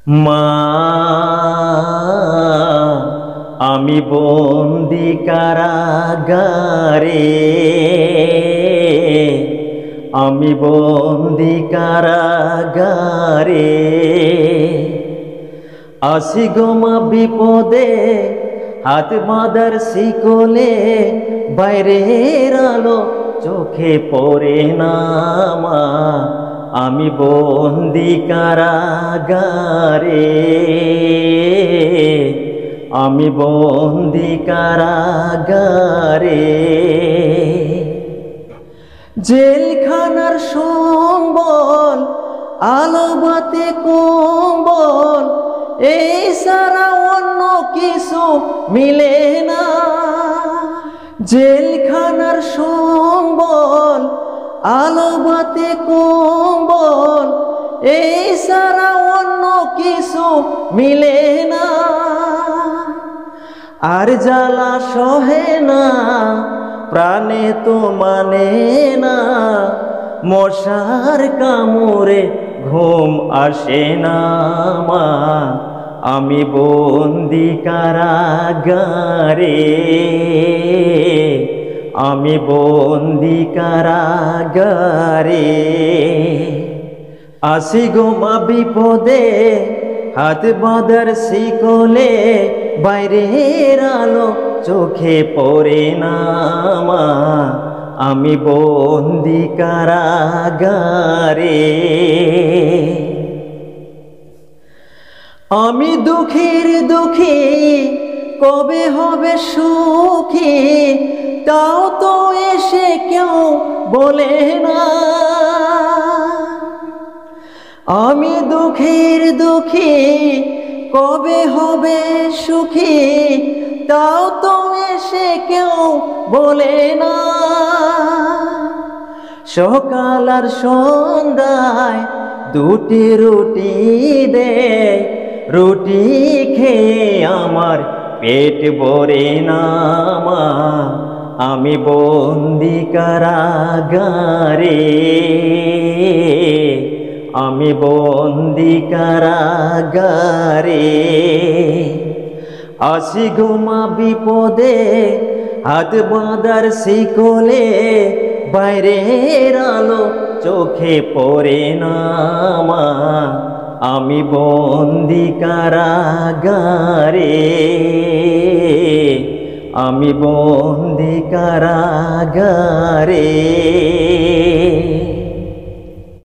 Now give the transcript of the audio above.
মা আমি বন্দি কারাগারে, আমি বন্দি কারাগারে। আসি গো মা বিপদে, হাত বাঁধার শিকলে, বাইরের আলো চোখে পড়ে না মা। আমি বন্দি কারাগারে, আমি বন্দি কারাগারে। জেলখানার সম্বল, আলো বাতে কম্বল, এই সারা অন্য কিছু মিলে না। জেলখানার সম্বল, আলো বাতে কম্বল, এই সারা অন্য কিছু মিলে না। আর জ্বালা সহে না, প্রাণে তো মানে না, মশার কামড়ে ঘুম আসে না মা। আমি বন্দি কারাগারে, আমি বন্দি কারাগারে। আসি গো মা বিপদে, হাত বাঁধার শিকলে, বাইরের আলো চোখে পড়ে না মা। আমি বন্দি কারাগারে। আমি দুঃখীর দুঃখী, কবে হবে সুখী, তাও তো এসে কেউ বলে না। আমি দুঃখীর দুঃখী, কবে হবে সুখী, তাও তো এসে কেউ বলে না। সকাল আর সন্ধ্যায় দুটি রুটি দে, রুটি খেয়ে আমার পেট ভরে না মা। আমি বন্দি কারাগারে, আমি বন্দি কারাগারে। আসি গো মা বিপদে, হাত বাঁধার শিকলে, বাইরের আলো চোখে পড়ে না মা। আমি বন্দি কারাগারে, আমি বন্দি কারাগারে।